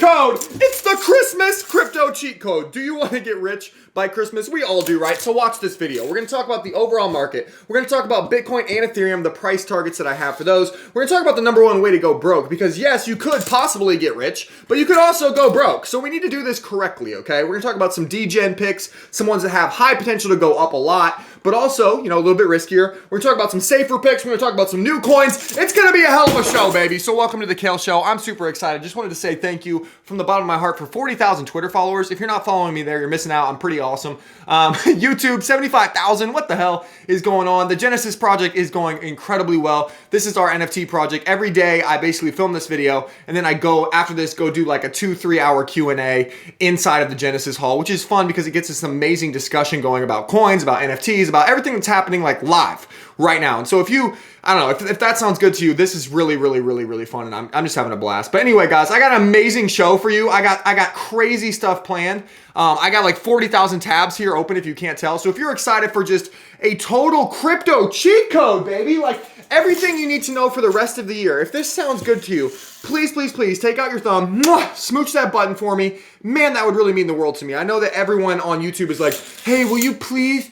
code! It's the Christmas crypto cheat code. Do you want to get rich by Christmas? We all do, right? So watch this video. We're going to talk about the overall market. We're going to talk about Bitcoin and Ethereum, the price targets that I have for those. We're going to talk about the number one way to go broke, because yes, you could possibly get rich, but you could also go broke. So we need to do this correctly, okay? We're going to talk about some Degen picks, some ones that have high potential to go up a lot, but also, you know, a little bit riskier. We're going to talk about some safer picks. We're going to talk about some new coins. It's going to be a hell of a show, baby. So welcome to the Kale Show. I'm super excited. Just wanted to say thank you from the bottom of my heart for 40,000 Twitter followers. If you're not following me there, you're missing out. I'm pretty awesome. YouTube, 75,000. What the hell is going on? The Genesis project is going incredibly well. This is our NFT project. Every day, I basically film this video, and then I go, after this, go do like a 2-3 hour Q&A inside of the Genesis Hall, which is fun because it gets this amazing discussion going about coins, about NFTs, about everything that's happening like live right now. And so if you, I don't know, if that sounds good to you, this is really, really, really, really fun, and I'm just having a blast. But anyway, guys, I got an amazing show for you. I got crazy stuff planned. I got like 40,000 tabs here open if you can't tell. So if you're excited for just a total crypto cheat code, baby, like everything you need to know for the rest of the year, if this sounds good to you, please, please, please take out your thumb, smooch that button for me. Man, that would really mean the world to me. I know that everyone on YouTube is like, hey, will you please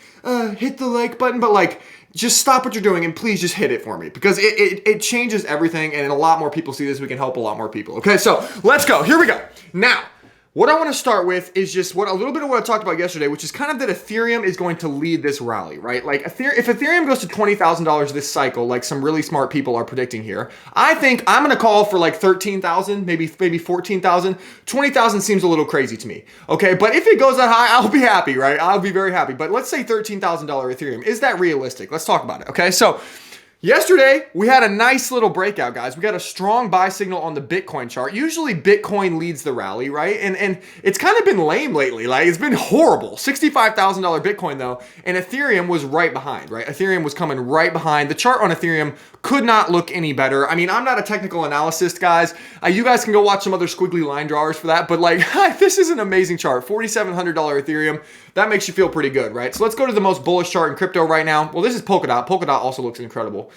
hit the like button? But like, just stop what you're doing and please just hit it for me, because it changes everything, and a lot more people see this. We can help a lot more people. Okay, so let's go. Here we go. Now, what I want to start with is just a little bit of what I talked about yesterday, which is kind of that Ethereum is going to lead this rally, right? Like if Ethereum goes to $20,000 this cycle, like some really smart people are predicting here, I think I'm going to call for like 13,000, maybe 14,000. 20,000 seems a little crazy to me. Okay, but if it goes that high, I'll be happy, right? I'll be very happy. But let's say $13,000 Ethereum. Is that realistic? Let's talk about it. Okay, so yesterday, we had a nice little breakout, guys. We got a strong buy signal on the Bitcoin chart. Usually, Bitcoin leads the rally, right? And it's kind of been lame lately. Like, it's been horrible. $65,000 Bitcoin, though, and Ethereum was right behind, right? Ethereum was coming right behind. The chart on Ethereum could not look any better. I mean, I'm not a technical analyst, guys. You guys can go watch some other squiggly line drawers for that, but like, this is an amazing chart. $4,700 Ethereum. That makes you feel pretty good, right? So let's go to the most bullish chart in crypto right now. Well, this is Polkadot. Polkadot also looks incredible.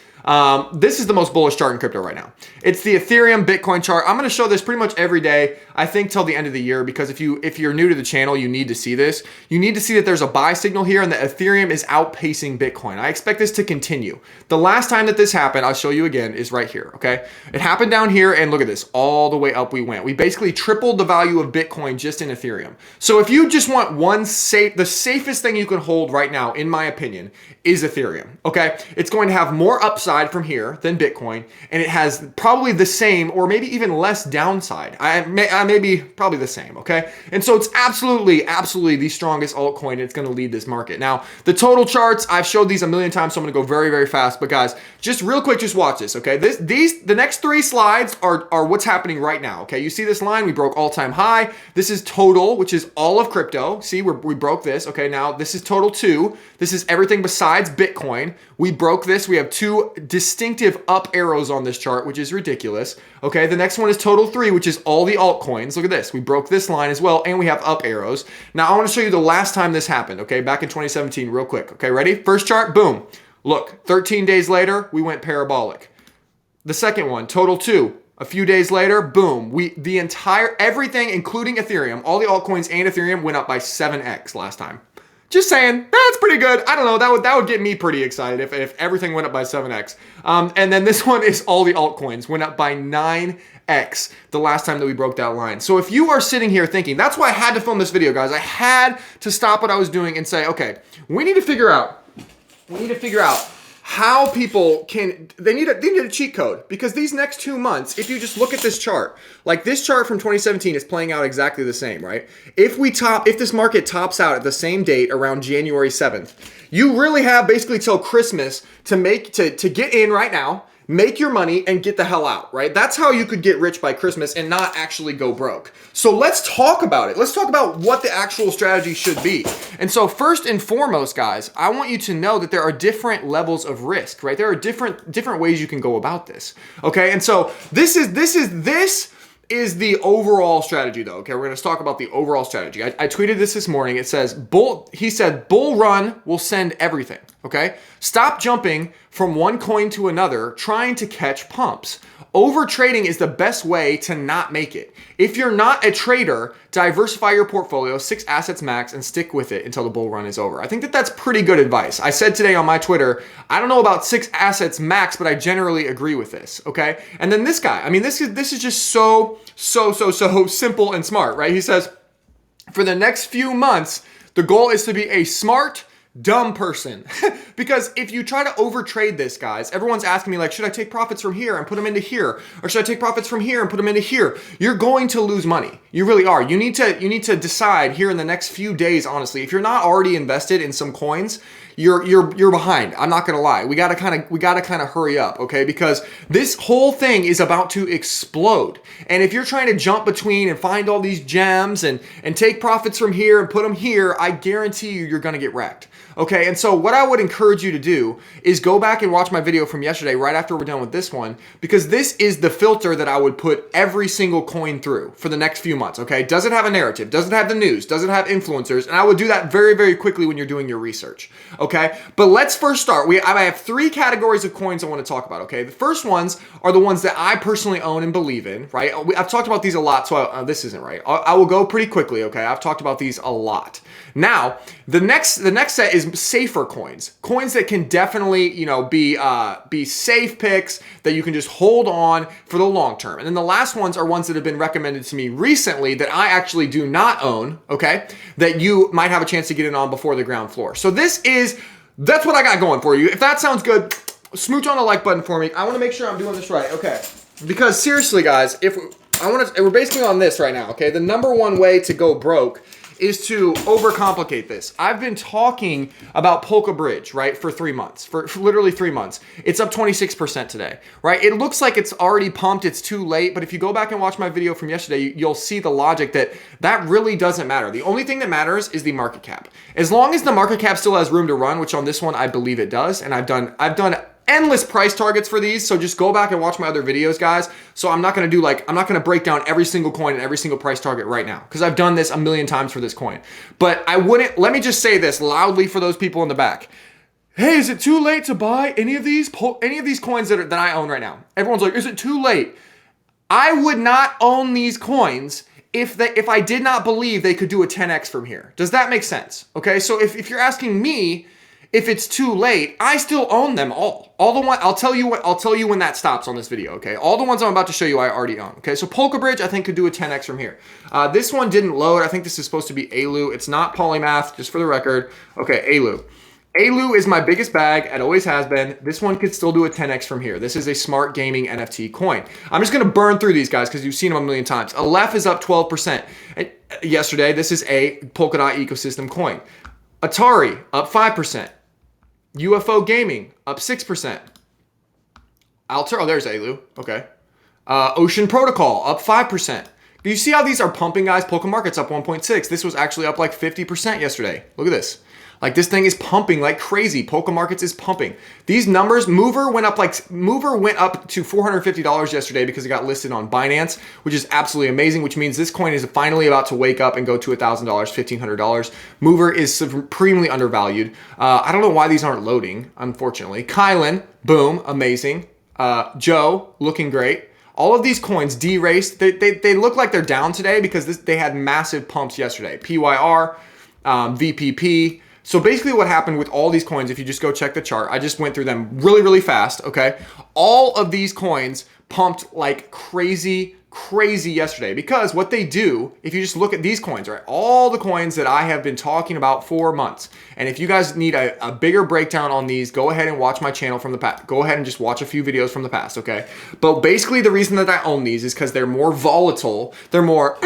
This is the most bullish chart in crypto right now. It's the Ethereum Bitcoin chart. I'm going to show this pretty much every day, I think till the end of the year, because if you're new to the channel, you need to see this. You need to see that there's a buy signal here and that Ethereum is outpacing Bitcoin. I expect this to continue. The last time that this happened, I'll show you again, is right here, okay? It happened down here, and look at this. All the way up we went. We basically tripled the value of Bitcoin just in Ethereum. So if you just want the safest thing you can hold right now, in my opinion, is Ethereum, okay? It's going to have more upside from here than Bitcoin, and it has probably the same or maybe even less downside. Maybe probably the same, okay? And so it's absolutely the strongest altcoin. It's going to lead this market. Now, the total charts, I've showed these a million times, so I'm going to go very, very fast. But guys, just real quick, just watch this, okay? The next three slides are what's happening right now, okay? You see this line? We broke all-time high. This is total, which is all of crypto. See, we broke this, okay? Now, this is total 2. This is everything besides Bitcoin. We broke this. We have 2 distinctive up arrows on this chart, which is ridiculous. Okay, the next one is total 3, which is all the altcoins. Look at this. We broke this line as well, and we have up arrows. Now, I want to show you the last time this happened, okay, back in 2017, real quick. Okay, ready? First chart, boom. Look, 13 days later, we went parabolic. The second one, total 2. A few days later, boom. Everything, including Ethereum, all the altcoins and Ethereum went up by 7x last time. Just saying, that's pretty good. I don't know, that would get me pretty excited if everything went up by 7x. And then this one is all the altcoins went up by 9x the last time that we broke that line. So if you are sitting here thinking, that's why I had to film this video, guys. I had to stop what I was doing and say, okay, we need to figure out how people they need a cheat code, because these next 2 months, if you just look at this chart, like this chart from 2017 is playing out exactly the same, right? If this market tops out at the same date around January 7th, you really have basically till Christmas to get in right now, make your money, and get the hell out, right? That's how you could get rich by Christmas and not actually go broke. So let's talk about it. Let's talk about what the actual strategy should be. And so first and foremost, guys, I want you to know that there are different levels of risk, right? There are different ways you can go about this, okay? And so this is the overall strategy, though, okay? We're going to talk about the overall strategy. I tweeted this morning. It says, he said, bull run will send everything, okay? Stop jumping from one coin to another trying to catch pumps. Over trading is the best way to not make it. If you're not a trader, diversify your portfolio, 6 assets max, and stick with it until the bull run is over. I think that that's pretty good advice. I said today on my Twitter, I don't know about 6 assets max, but I generally agree with this, okay? And then this guy, I mean, this is just so simple and smart, right? He says, for the next few months, the goal is to be a smart, dumb person. Because if you try to overtrade this, guys, everyone's asking me like, should I take profits from here and put them into here? Or should I take profits from here and put them into here? You're going to lose money. You really are. You need to decide here in the next few days, honestly. If you're not already invested in some coins, you're behind. I'm not gonna lie. We gotta kind of hurry up, okay? Because this whole thing is about to explode. And if you're trying to jump between and find all these gems and take profits from here and put them here, I guarantee you're gonna get wrecked. Okay, and so what I would encourage you to do is go back and watch my video from yesterday right after we're done with this one, because this is the filter that I would put every single coin through for the next few months, okay? Doesn't have a narrative, doesn't have the news, doesn't have influencers, and I would do that very quickly when you're doing your research, okay? But let's first start. I have 3 categories of coins I want to talk about, okay? The first ones are the ones that I personally own and believe in, right? I've talked about these a lot, so this isn't right. I will go pretty quickly, okay? I've talked about these a lot. Now, the next set is safer coins that can definitely, you know, be safe picks that you can just hold on for the long term. And then the last ones are ones that have been recommended to me recently that I actually do not own, okay, that you might have a chance to get in on before the ground floor. So that's what I got going for you. If that sounds good, smooch on the like button for me. I want to make sure I'm doing this right, okay? Because seriously, guys, we're basically on this right now, okay? The number one way to go broke is to overcomplicate this. I've been talking about Polka Bridge, right, for 3 months, for literally 3 months. It's up 26% today, right? It looks like it's already pumped, it's too late, but if you go back and watch my video from yesterday, you'll see the logic that really doesn't matter. The only thing that matters is the market cap. As long as the market cap still has room to run, which on this one I believe it does, and I've done endless price targets for these, so just go back and watch my other videos, guys. So I'm not gonna break down every single coin and every single price target right now, because I've done this a million times for this coin. But let me just say this loudly for those people in the back. Hey, is it too late to buy any of these coins that I own right now? Everyone's like, is it too late? I would not own these coins if I did not believe they could do a 10x from here. Does that make sense? Okay, so if you're asking me, if it's too late, I still own them all. I'll tell you when that stops on this video, okay? All the ones I'm about to show you, I already own, okay? So Polka Bridge, I think, could do a 10x from here. This one didn't load. I think this is supposed to be ALU. It's not Polymath, just for the record. Okay, ALU. ALU is my biggest bag. It always has been. This one could still do a 10x from here. This is a smart gaming NFT coin. I'm just going to burn through these guys because you've seen them a million times. Aleph is up 12% yesterday. This is a Polkadot ecosystem coin. Atari up 5%. UFO Gaming up 6%. There's ALU. Okay. Ocean Protocol up 5%. Do you see how these are pumping, guys? Polka Market's up 1.6. This was actually up like 50% yesterday. Look at this. Like, this thing is pumping like crazy. Polka Markets is pumping. These numbers, Mover went up to $450 yesterday because it got listed on Binance, which is absolutely amazing, which means this coin is finally about to wake up and go to $1,000, $1,500. Mover is supremely undervalued. I don't know why these aren't loading, unfortunately. Kylan, boom, amazing. Joe, looking great. All of these coins de-raced. They look like they're down today because they had massive pumps yesterday. PYR, VPP. So basically what happened with all these coins, if you just go check the chart, I just went through them really fast, okay? All of these coins pumped like crazy yesterday, because what they do, if you just look at these coins, right? All the coins that I have been talking about for months. And if you guys need a bigger breakdown on these, go ahead and watch my channel from the past. Go ahead and just watch a few videos from the past, okay? But basically the reason that I own these is because they're more volatile. They're more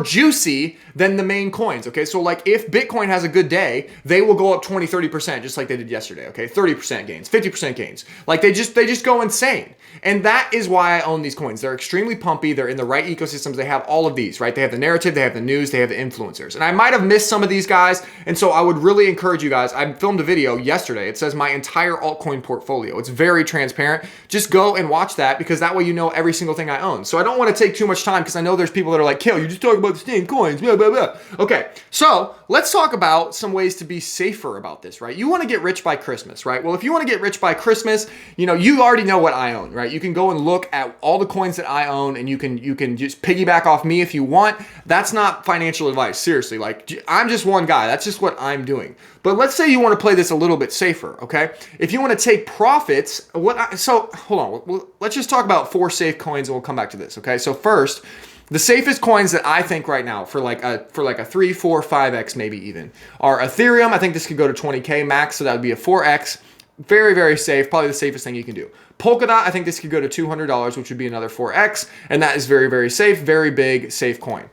juicy than the main coins, okay? So like if Bitcoin has a good day, they will go up 20, 30%, just like they did yesterday, okay? 30% gains, 50% gains. Like they just go insane. And that is why I own these coins. They're extremely pumpy. They're in the right ecosystems. They have all of these, right? They have the narrative, they have the news, they have the influencers. And I might have missed some of these guys. And so I would really encourage you guys. I filmed a video yesterday. It says my entire altcoin portfolio. It's very transparent. Just go and watch that, because that way you know every single thing I own. So I don't want to take too much time, because I know there's people that are like, Kale, you're just just talking about the same coins, blah, blah, blah. Okay, so let's talk about some ways to be safer about this, right? You want to get rich by Christmas, right? Well, if you want to get rich by Christmas, you know, you already know what I own, right? You can go and look at all the coins that I own, and you can just piggyback off me if you want. That's not financial advice, seriously. Like, I'm just one guy. That's just what I'm doing. But let's say you want to play this a little bit safer, okay? If you want to take profits, so hold on. Let's just talk about 4 safe coins, and we'll come back to this, okay? So first, the safest coins that I think right now for like a 3, 4, 5x maybe even are Ethereum. I think this could go to 20K max, so that would be a 4x. Very, very safe. Probably the safest thing you can do. Polkadot, I think this could go to $200, which would be another 4x, and that is very, very safe. Very big, safe coin.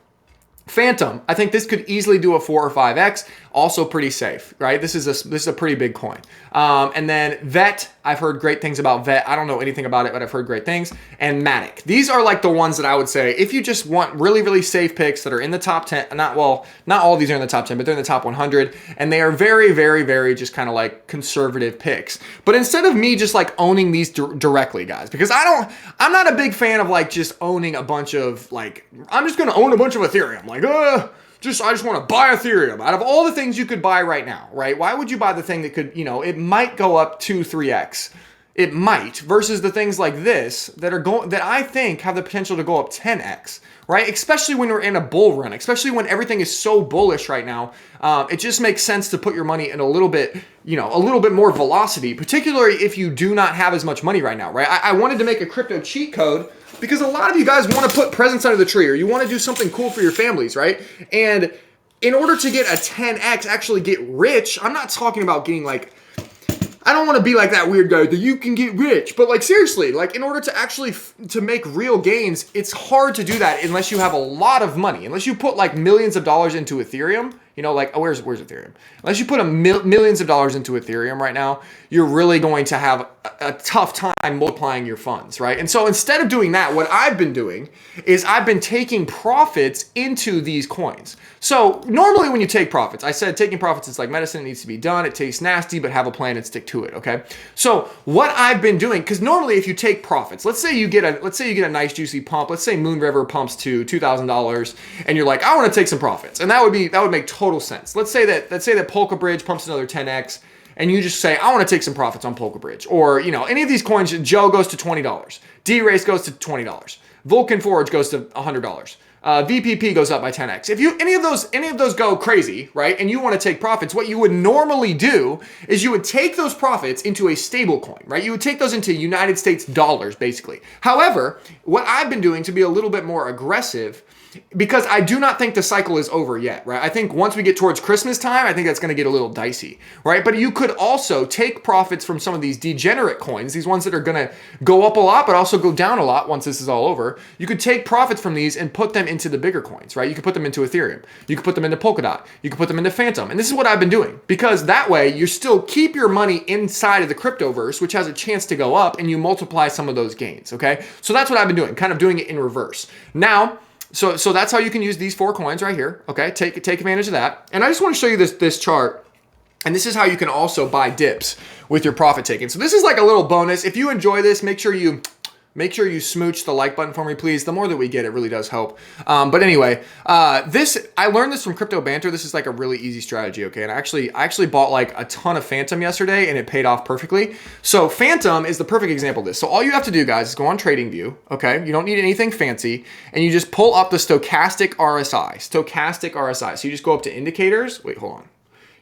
Phantom, I think this could easily do a 4 or 5x, also pretty safe, right? This is a pretty big coin. And then Vet, I've heard great things about Vet. I don't know anything about it, but I've heard great things. And Matic. These are like the ones that I would say, if you just want really, really safe picks that are in the top 10, not all of these are in the top 10, but they're in the top 100, and they are very, very, very just kind of like conservative picks. But instead of me just like owning these directly, guys, because I'm not a big fan of like just owning a bunch of like, I'm just going to own a bunch of Ethereum. Like, I just want to buy Ethereum. Out of all the things you could buy right now, right? Why would you buy the thing that could, you know, it might go up 2, 3x. It might, versus the things like this that I think have the potential to go up 10x, right? Especially when we're in a bull run, especially when everything is so bullish right now. It just makes sense to put your money in a little bit more velocity, particularly if you do not have as much money right now, right? I wanted to make a crypto cheat code because a lot of you guys want to put presents under the tree, or you want to do something cool for your families, right? And in order to get a 10x, actually get rich, I'm not talking about getting like, I don't want to be like that weird guy that you can get rich, but like seriously, like in order to actually to make real gains, it's hard to do that unless you have a lot of money, unless you put like millions of dollars into Ethereum. You know, like, where's Ethereum? Unless you put millions of dollars into Ethereum right now, you're really going to have a tough time multiplying your funds, right? And so instead of doing that, what I've been doing is I've been taking profits into these coins. So normally when you take profits, I said taking profits is like medicine. It needs to be done. It tastes nasty, but have a plan and stick to it, okay? So what I've been doing, because normally if you take profits, let's say you get a nice juicy pump. Let's say Moon River pumps to $2,000, and you're like, I want to take some profits, and that would make total sense. Let's say that Polka Bridge pumps another 10x, and you just say, I want to take some profits on Polka Bridge, or you know, any of these coins. Joe goes to $20, D-Race goes to $20, Vulcan Forge goes to $100. VPP goes up by 10x. If any of those go crazy, right, and you want to take profits, what you would normally do is you would take those profits into a stable coin, right? You would take those into United States dollars, basically. However, what I've been doing to be a little bit more aggressive, because I do not think the cycle is over yet, right? I think once we get towards Christmas time, I think that's going to get a little dicey, right? But you could also take profits from some of these degenerate coins, these ones that are going to go up a lot, but also go down a lot once this is all over. You could take profits from these and put them into the bigger coins, right? You could put them into Ethereum. You could put them into Polkadot. You could put them into Phantom. And this is what I've been doing, because that way you still keep your money inside of the cryptoverse, which has a chance to go up, and you multiply some of those gains, okay? So that's what I've been doing, kind of doing it in reverse. Now, So that's how you can use these 4 coins right here. Okay, take advantage of that. And I just want to show you this chart. And this is how you can also buy dips with your profit taking. So this is like a little bonus. If you enjoy this, make sure you smooch the like button for me, please. The more that we get, it really does help. But anyway, I learned this from Crypto Banter. This is like a really easy strategy, okay? And I actually bought like a ton of Phantom yesterday, and it paid off perfectly. So Phantom is the perfect example of this. So all you have to do, guys, is go on TradingView, okay? You don't need anything fancy, and you just pull up the stochastic RSI. So you just go up to indicators. Wait, hold on.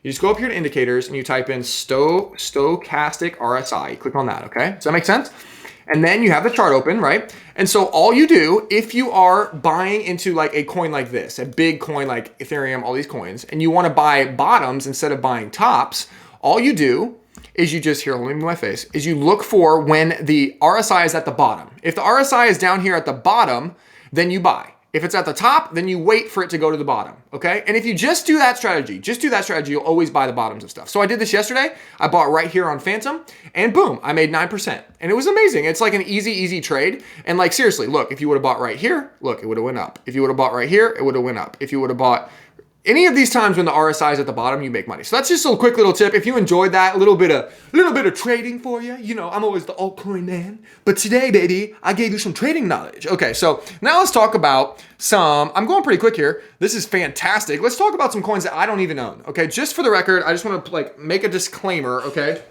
You just go up here to indicators, and you type in stochastic RSI. You click on that, okay? Does that make sense? And then you have the chart open, right? And so all you do, if you are buying into like a coin like this, a big coin like Ethereum, all these coins, and you want to buy bottoms instead of buying tops, all you do is you just, here, let me move my face, is you look for when the RSI is at the bottom. If the RSI is down here at the bottom, then you buy. If it's at the top, then you wait for it to go to the bottom, okay? And if you just do that strategy, you'll always buy the bottoms of stuff. So I did this yesterday. I bought right here on Phantom, and boom, I made 9%. And it was amazing. It's like an easy trade. And like, seriously, look, if you would have bought right here, look, it would have went up. If you would have bought right here, it would have went up. If you would have bought any of these times when the RSI is at the bottom, you make money. So that's just a quick little tip. If you enjoyed that, a little bit of trading for you. You know, I'm always the altcoin man. But today, baby, I gave you some trading knowledge. Okay, so now let's talk about I'm going pretty quick here. This is fantastic. Let's talk about some coins that I don't even own. Okay, just for the record, I just want to like make a disclaimer, okay,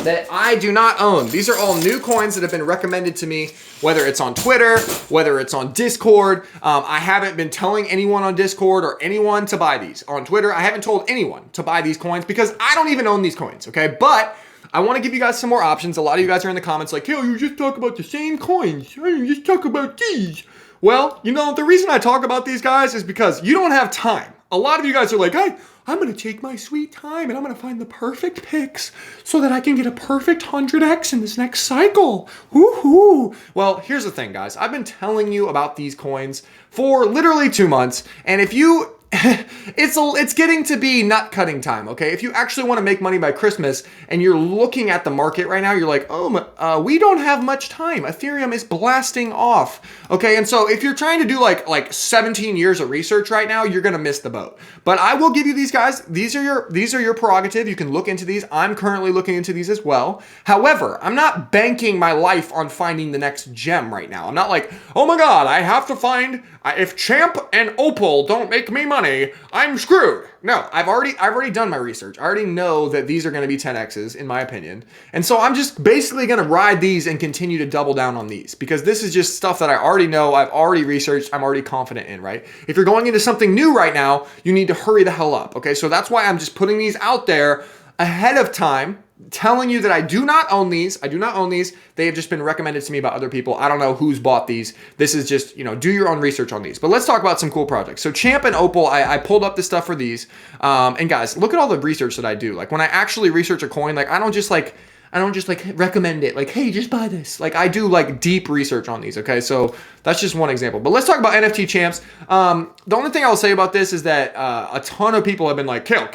that I do not own. These are all new coins that have been recommended to me, whether it's on Twitter, whether it's on Discord. I haven't been telling anyone on Discord or anyone to buy these. On Twitter, I haven't told anyone to buy these coins because I don't even own these coins, okay? But I want to give you guys some more options. A lot of you guys are in the comments like, yo, you just talk about the same coins. You just talk about these. Well, you know, the reason I talk about these guys is because you don't have time. A lot of you guys are like, hey, I'm going to take my sweet time and I'm going to find the perfect picks so that I can get a perfect 100x in this next cycle. Woohoo! Well, here's the thing, guys. I've been telling you about these coins for literally 2 months. And if you... it's getting to be nut cutting time, okay? If you actually want to make money by Christmas and you're looking at the market right now, you're like, oh, we don't have much time. Ethereum is blasting off, okay? And so if you're trying to do like 17 years of research right now, you're gonna miss the boat. But I will give you these guys. These are your prerogative. You can look into these. I'm currently looking into these as well. However, I'm not banking my life on finding the next gem right now. I'm not like, oh my God, I have to find. If Champ and Opal don't make me money, I'm screwed. No, I've already done my research. I already know that these are going to be 10x's in my opinion. And so I'm just basically going to ride these and continue to double down on these because this is just stuff that I already know, I've already researched, I'm already confident in, right? If you're going into something new right now, you need to hurry the hell up, okay? So that's why I'm just putting these out there ahead of time, telling you that I do not own these. I do not own these. They have just been recommended to me by other people. I don't know who's bought these. This is just, you know, do your own research on these. But let's talk about some cool projects. So Champ and Opal, I pulled up this stuff for these. And guys, look at all the research that I do. Like when I actually research a coin, like I don't just recommend it. Like, hey, just buy this. Like I do like deep research on these. Okay. So that's just one example, but let's talk about NFT champs. The only thing I will say about this is that a ton of people have been like, kill.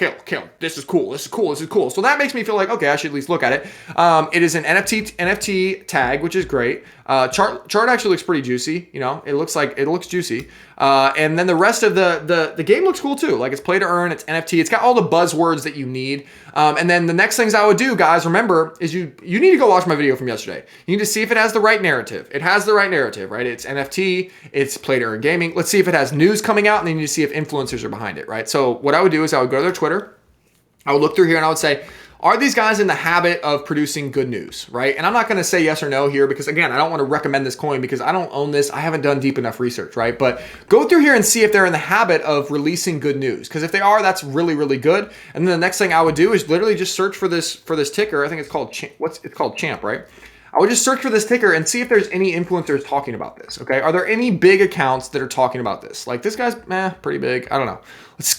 This is cool. So that makes me feel like, okay, I should at least look at it. It is an NFT tag, which is great. Chart actually looks pretty juicy. You know, it looks juicy. And then the rest of the game looks cool too. Like it's play to earn, it's NFT, it's got all the buzzwords that you need. And then the next things I would do, guys, remember, is you need to go watch my video from yesterday. You need to see if it has the right narrative. It has the right narrative, right? It's NFT, it's play to earn gaming. Let's see if it has news coming out, and then you need to see if influencers are behind it, right? So what I would do is I would go to their Twitter, I would look through here and I would say, are these guys in the habit of producing good news, right? And I'm not going to say yes or no here because, again, I don't want to recommend this coin because I don't own this. I haven't done deep enough research, right? But go through here and see if they're in the habit of releasing good news. Because if they are, that's really, really good. And then the next thing I would do is literally just search for this ticker. I think it's called Champ, right? I would just search for this ticker and see if there's any influencers talking about this, okay? Are there any big accounts that are talking about this? Like this guy's, pretty big. I don't know.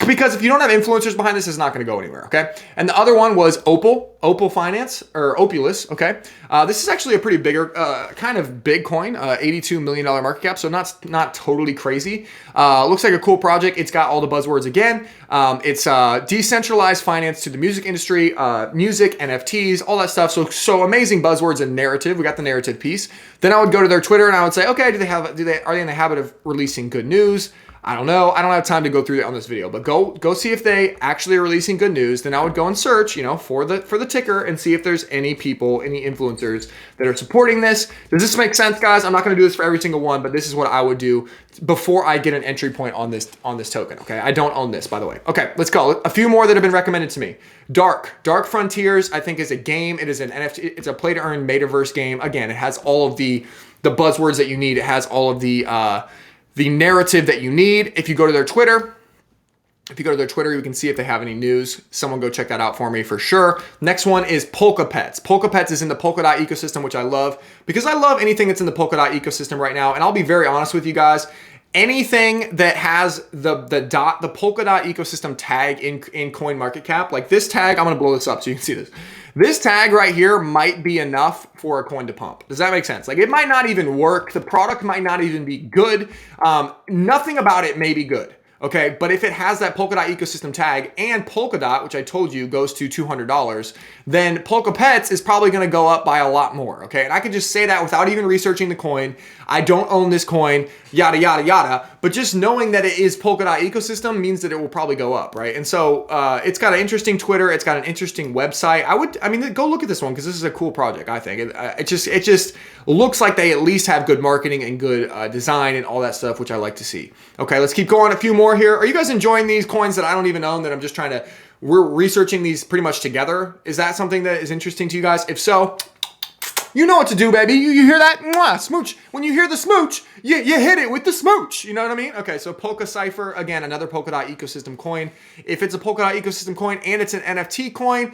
Because if you don't have influencers behind this, it's not going to go anywhere, okay? And the other one was Opal Finance, or Opulus, okay? This is actually a pretty bigger, kind of big coin, $82 million market cap, so not totally crazy. Looks like a cool project. It's got all the buzzwords again. It's decentralized finance to the music industry, music, NFTs, all that stuff. So amazing buzzwords and narrative. We got the narrative piece. Then I would go to their Twitter and I would say, okay, are they in the habit of releasing good news? I don't know. I don't have time to go through it on this video, but go see if they actually are releasing good news. Then I would go and search, you know, for the ticker and see if there's any people, any influencers that are supporting this. Does this make sense, guys? I'm not going to do this for every single one, but this is what I would do before I get an entry point on this token. Okay, I don't own this, by the way. Okay, let's go. A few more that have been recommended to me. Dark Frontiers, I think, is a game. It is an NFT. It's a play to earn metaverse game. Again, it has all of the buzzwords that you need. It has all of the narrative that you need. If you go to their Twitter, you can see if they have any news. Someone go check that out for me for sure. Next one is Polka Pets. Polka Pets is in the Polkadot ecosystem, which I love because I love anything that's in the Polkadot ecosystem right now. And I'll be very honest with you guys. Anything that has the Polkadot ecosystem tag in CoinMarketCap, like this tag, I'm gonna blow this up so you can see this. This tag right here might be enough for a coin to pump. Does that make sense? Like it might not even work. The product might not even be good. Nothing about it may be good. Okay, but if it has that Polkadot ecosystem tag and Polkadot, which I told you goes to $200, then Polka Pets is probably going to go up by a lot more. Okay, and I can just say that without even researching the coin. I don't own this coin, yada, yada, yada. But just knowing that it is Polkadot ecosystem means that it will probably go up, right? And so it's got an interesting Twitter. It's got an interesting website. I mean, go look at this one because this is a cool project, I think. It just looks like they at least have good marketing and good design and all that stuff, which I like to see. Okay, let's keep going. A few more here. Are you guys enjoying these coins that I don't even own, that I'm just trying to, we're researching these pretty much together? Is that something that is interesting to you guys? If so, you know what to do, baby. You hear that? Mwah, smooch. When you hear the smooch, you hit it with the smooch. You know what I mean? Okay, so Polka Cipher, again, another Polkadot ecosystem coin. If it's a Polkadot ecosystem coin and it's an NFT coin,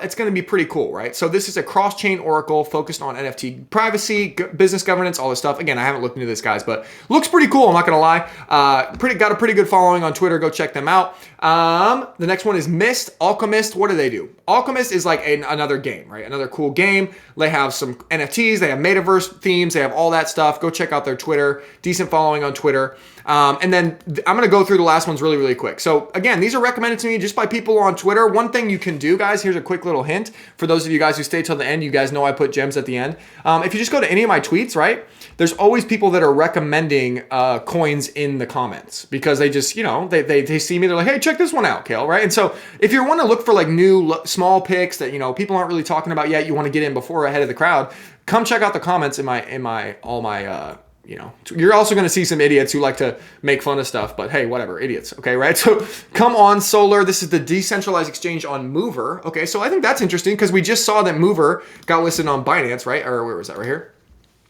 it's going to be pretty cool, right? So this is a cross-chain oracle focused on NFT privacy, business governance, all this stuff. Again, I haven't looked into this, guys, but looks pretty cool. I'm not going to lie. Got a pretty good following on Twitter. Go check them out. The next one is Mist. Alchemist. What do? Alchemist is like another game, right? Another cool game. They have some NFTs. They have metaverse themes. They have all that stuff. Go check out their Twitter. Decent following on Twitter. And then I'm going to go through the last ones really, really quick. So again, these are recommended to me just by people on Twitter. One thing you can do, guys, here's a quick little hint. For those of you guys who stay till the end, you guys know I put gems at the end. If you just go to any of my tweets, right, there's always people that are recommending coins in the comments because they just, they see me. They're like, hey, check this one out, Kale, right? And so if you want to look for like new small picks that, people aren't really talking about yet, you want to get in before ahead of the crowd, come check out the comments in all my you're also going to see some idiots who like to make fun of stuff, but hey, whatever, idiots. Okay, right? So come on, Solar. This is the decentralized exchange on Mover. Okay, so I think that's interesting because we just saw that Mover got listed on Binance, right? Or where was that? Right here.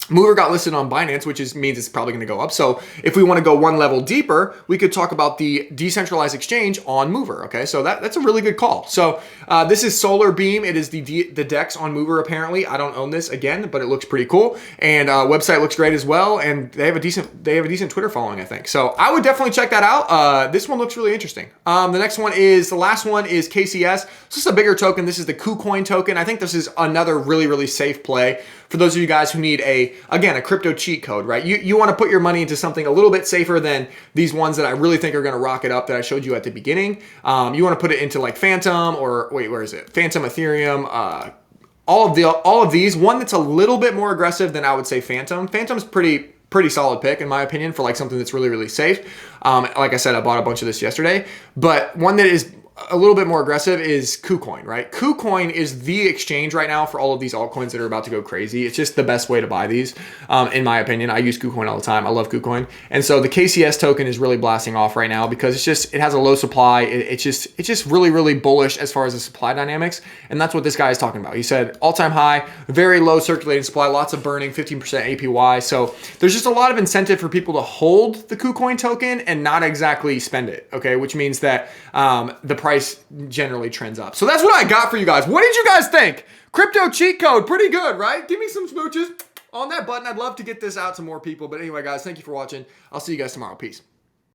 Mover got listed on Binance, which means it's probably going to go up. So if we want to go one level deeper, we could talk about the decentralized exchange on Mover. Okay, so that's a really good call. So this is Solar Beam. It is the DEX on Mover. Apparently, I don't own this again, but it looks pretty cool, and website looks great as well. And they have a decent Twitter following, I think. So I would definitely check that out. This one looks really interesting. The last one is KCS. This is a bigger token. This is the Kucoin token. I think this is another really, really safe play for those of you guys who need a crypto cheat code, right? You want to put your money into something a little bit safer than these ones that I really think are going to rocket up that I showed you at the beginning. You want to put it into like Phantom or wait, where is it? Phantom, Ethereum, all of these. One that's a little bit more aggressive than I would say Phantom. Phantom's pretty solid pick in my opinion for like something that's really, really safe. Like I said, I bought a bunch of this yesterday, but one that is a little bit more aggressive is Kucoin, right? Kucoin is the exchange right now for all of these altcoins that are about to go crazy. It's just the best way to buy these, in my opinion. I use Kucoin all the time. I love Kucoin. And so the KCS token is really blasting off right now because it has a low supply. It's just really, really bullish as far as the supply dynamics. And that's what this guy is talking about. He said all-time high, very low circulating supply, lots of burning, 15% APY. So there's just a lot of incentive for people to hold the Kucoin token and not exactly spend it, okay? Which means that the price generally trends up. So that's what I got for you guys. What did you guys think? Crypto cheat code, pretty good, right? Give me some smooches on that button. I'd love to get this out to more people. But anyway, guys, thank you for watching. I'll see you guys tomorrow. Peace.